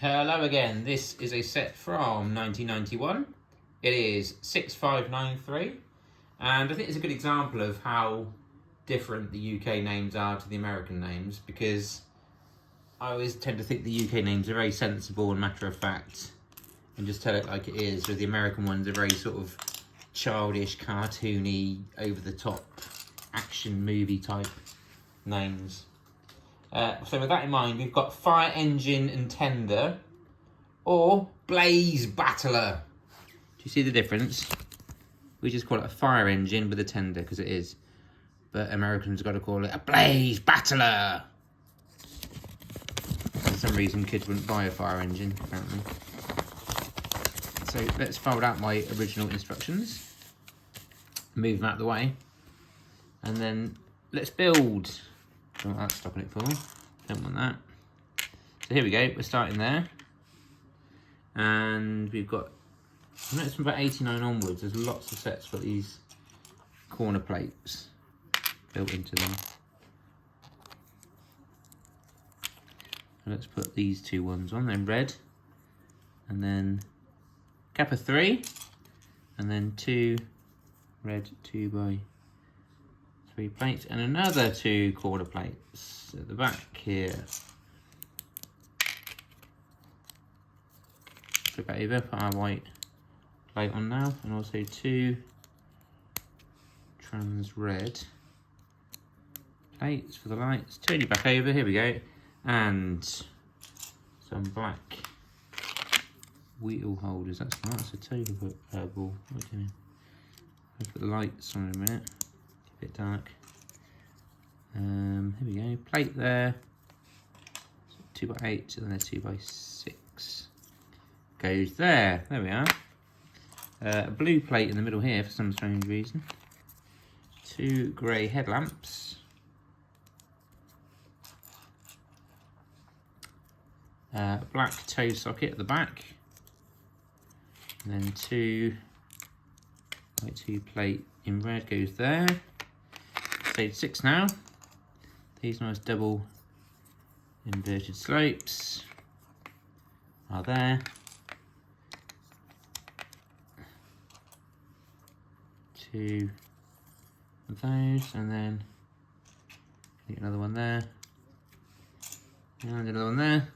Hello again. This is a set from 1991. It is 6593, and I think it's a good example of how different the UK names are to the American names, because I always tend to think the UK names are very sensible and matter of fact and just tell it like it is, where the American ones are very sort of childish, cartoony, over the top action movie type names. So with that in mind, we've got Fire Engine and Tender, or Blaze Battler. Do you see the difference? We just call it a fire engine with a tender, because it is. But Americans got to call it a Blaze Battler. For some reason, kids wouldn't buy a fire engine, apparently. So let's fold out my original instructions. Move them out of the way. And then let's build. Don't want that stopping it full. Don't want that. So here we go. We're starting there. And we've got, I know it's from about 89 onwards, there's lots of sets got these corner plates built into them. So let's put these two ones on, then red. And then cap of 3. And then 2 red 2x3 plates, and another 2 corner plates at the back here. Flip it over, put our white plate on now, and also 2 trans red plates for the lights. Turn it back over, here we go, and some black wheel holders. That's a table purple. What are we doing? I'll put the lights on in a minute. Bit dark. Here we go. Plate there. 2x8 and then 2x6 goes there. There we are. A blue plate in the middle here for some strange reason. 2 grey headlamps. Black toe socket at the back. And then 2 plate in red goes there. Stage 6 now. These nice double inverted slopes are there. 2 of those, and then get another one there, and another one there,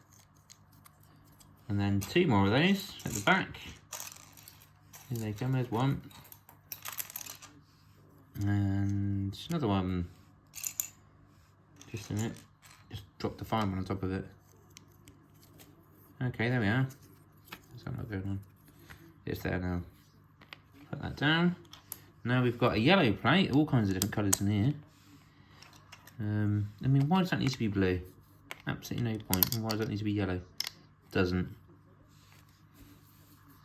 and then 2 more of those at the back. Here they come, there's one. And another one. Just in it. Just drop the fire one on top of it. Okay, there we are. What's that not going on? It's there now. Put that down. Now we've got a yellow plate, all kinds of different colours in here. I mean, why does that need to be blue? Absolutely no point. And why does that need to be yellow? Doesn't.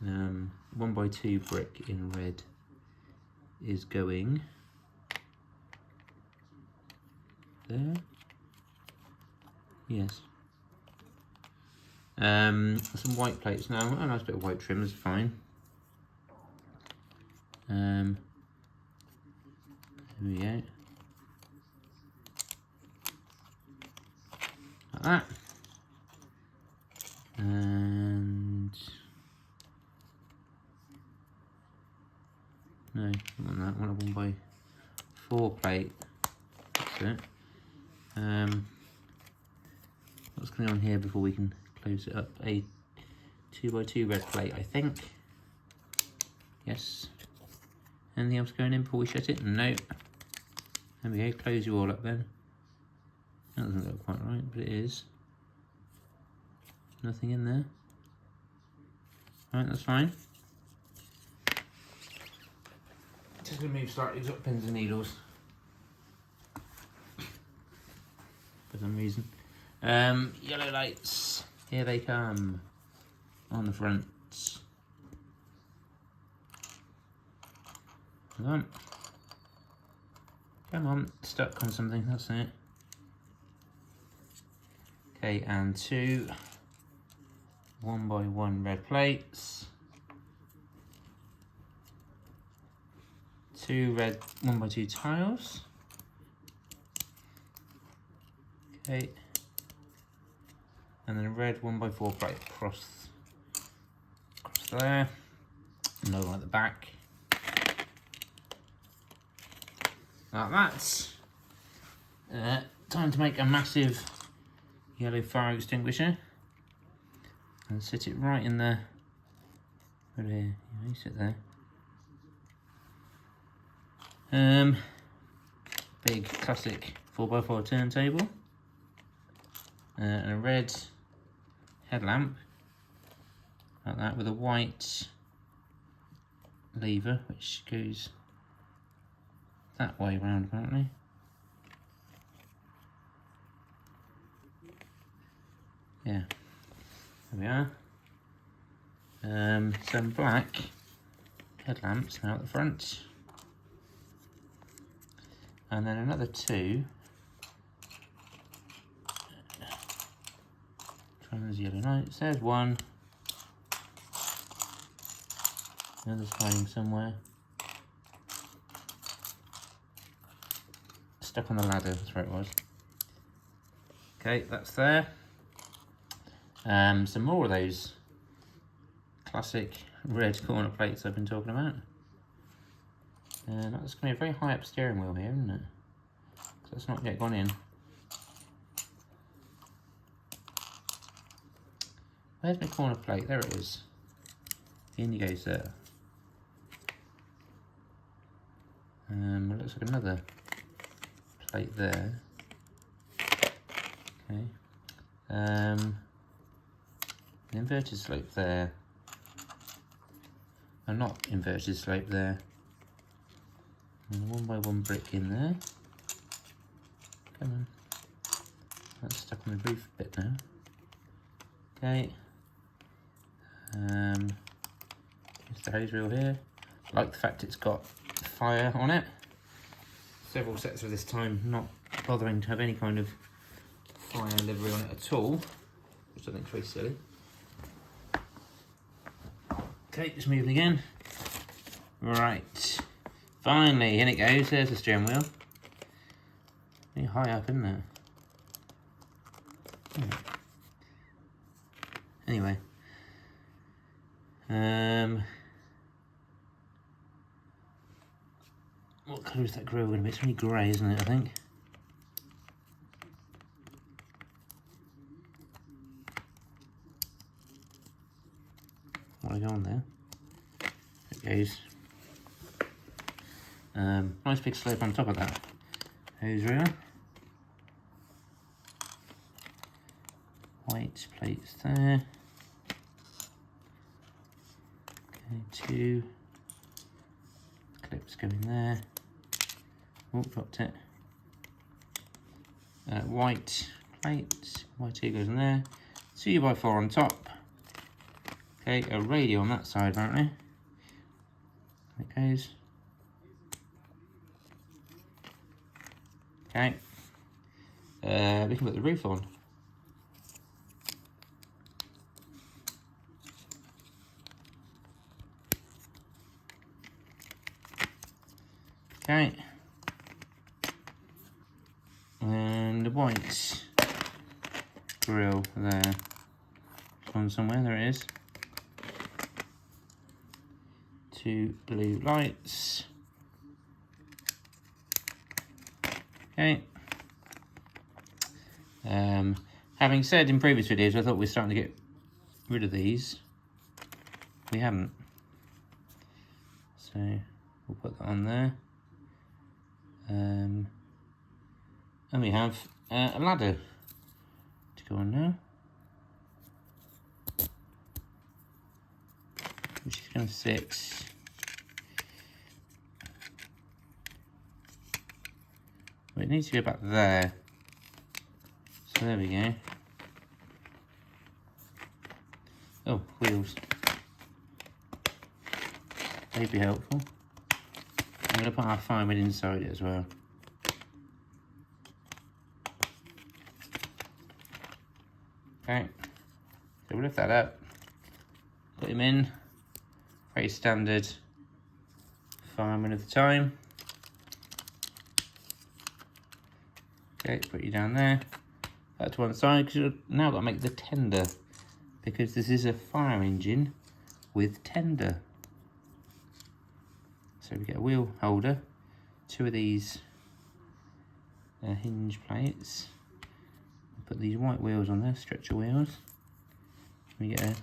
1x2 brick in red is going there. Yes. Some white plates now. A nice bit of white trim is fine. There we go. Like that. And no, I want that. I want a 1x4 plate. That's it. What's going on here before we can close it up? A 2x2 red plate, I think. Yes. Anything else going in before we shut it? No. There we go. Close you all up then. That doesn't look quite right, but it is. Nothing in there. Alright, that's fine. Just going to move slightly. We've got pins and needles. For some reason. Yellow lights. Here they come. On the front. Come on. Come on. Stuck on something. That's it. Okay, and 2 1x1 red plates. 2 red 1x2 tiles. Okay. and then a red 1x4 plate across there. Another one at the back. Like that. Time to make a massive yellow fire extinguisher and sit it right in the. Right here, you sit there. Big classic 4x4 turntable, and a red headlamp like that with a white lever which goes that way round apparently. Yeah, there we are. Some black headlamps now at the front. And then another two. Trans yellow lights. There's one. Another's hiding somewhere. Stuck on the ladder, that's where it was. Okay, that's there. Some more of those classic red corner plates I've been talking about. That's going to be a very high up steering wheel here, isn't it? So that's not yet gone in. Where's my corner plate? There it is. The indigo's there. It looks like another plate there. Okay. An inverted slope there. A not inverted slope there. And a 1x1 brick in there. Come on. That's stuck on the roof bit now. Okay. Here's the hose reel here. I like the fact it's got fire on it. Several sets of this time not bothering to have any kind of fire livery on it at all, which I think is very silly. Okay, just moving again. Right. Finally, in it goes. There's the steering wheel. Pretty high up, isn't it? Anyway. What colour is that grille going to be? It's really grey, isn't it, I think? What do I go on there? There it goes. Nice big slope on top of that hose reel. White plates there. Okay, two clips going there. Oh, dropped it. White plate, white two goes in there. 2x4 on top. Okay, a radio on that side apparently. There it goes. Okay, we can put the roof on. Okay, and the white grill there. On somewhere, there it is. Two blue lights. Okay. Having said in previous videos, I thought we were starting to get rid of these. We haven't. So we'll put that on there. And we have a ladder to go on now, which is going to sit well, it needs to go back there. So there we go. Oh, wheels. They'd be helpful. I'm going to put our firewood inside it as well. Okay, so we'll lift that up, put him in, very standard fireman of the time. Okay, put you down there. that to one side, because you've now got to make the tender, because this is a fire engine with tender. So we get a wheel holder, 2 of these hinge plates. Put these white wheels on there, stretcher wheels. We get a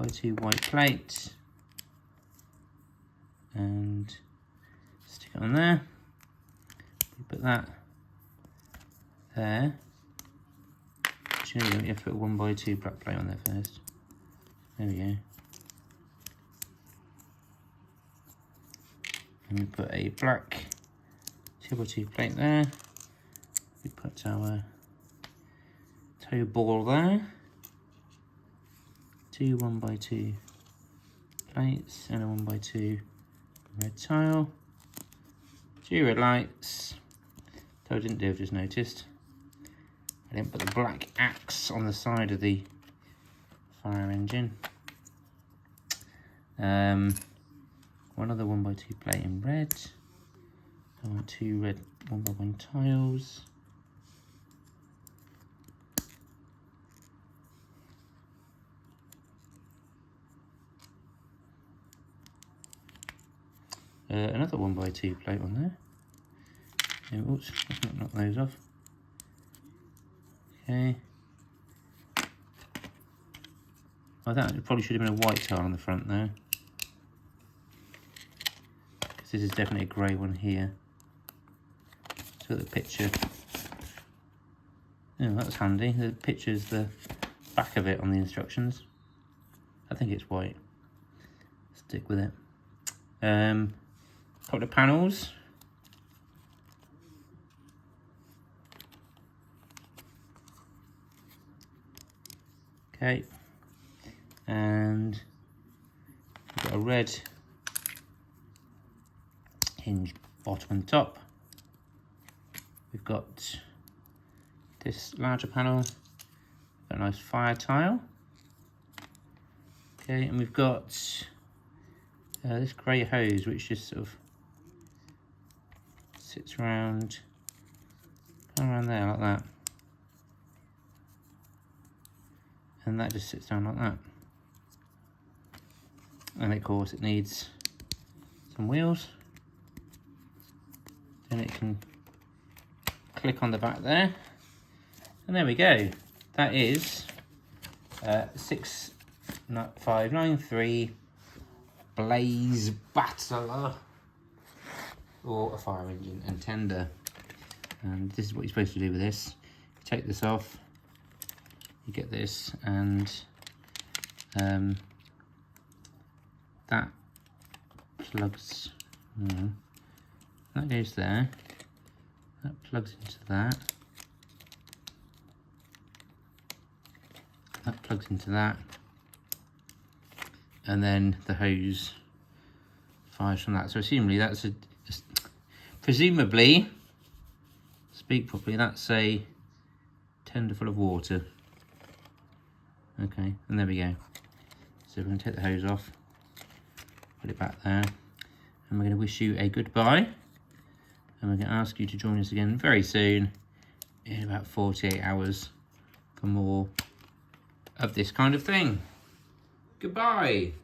2x2 white plate and stick it on there. We put that there. Actually, you have to put a 1x2 black plate on there first. There we go. And we put a black 2x2 plate there. We put our toe ball there. 2 1x2 plates and a 1x2 red tile. 2 red lights. So I didn't do, I've just noticed. I didn't put the black axe on the side of the fire engine. One other 1x2 plate in red. I want 2 red 1x1 tiles. Another 1x2 plate on there. Oh, oops, let's not knock those off. Okay. I thought it probably should have been a white tile on the front there, because this is definitely a grey one here. So the picture. Oh, that's handy. The picture's the back of it on the instructions. I think it's white. Stick with it. Couple of panels. Okay, and we've got a red hinge bottom and top. We've got this larger panel, got a nice fire tile. Okay, and we've got this grey hose which just sort of sits around, there like that. And that just sits down like that. And of course it needs some wheels. Then it can click on the back there. And there we go. That is 6593 Blaze Battler, or a fire engine and tender. And this is what you're supposed to do with this. You take this off, you get this, and that plugs, that goes there, that plugs into that, that plugs into that, and then the hose fires from that. So assumably that's presumably, speak properly, that's a tender full of water. Okay, and there we go. So we're going to take the hose off, put it back there, and we're going to wish you a goodbye, and we're going to ask you to join us again very soon, in about 48 hours, for more of this kind of thing. Goodbye.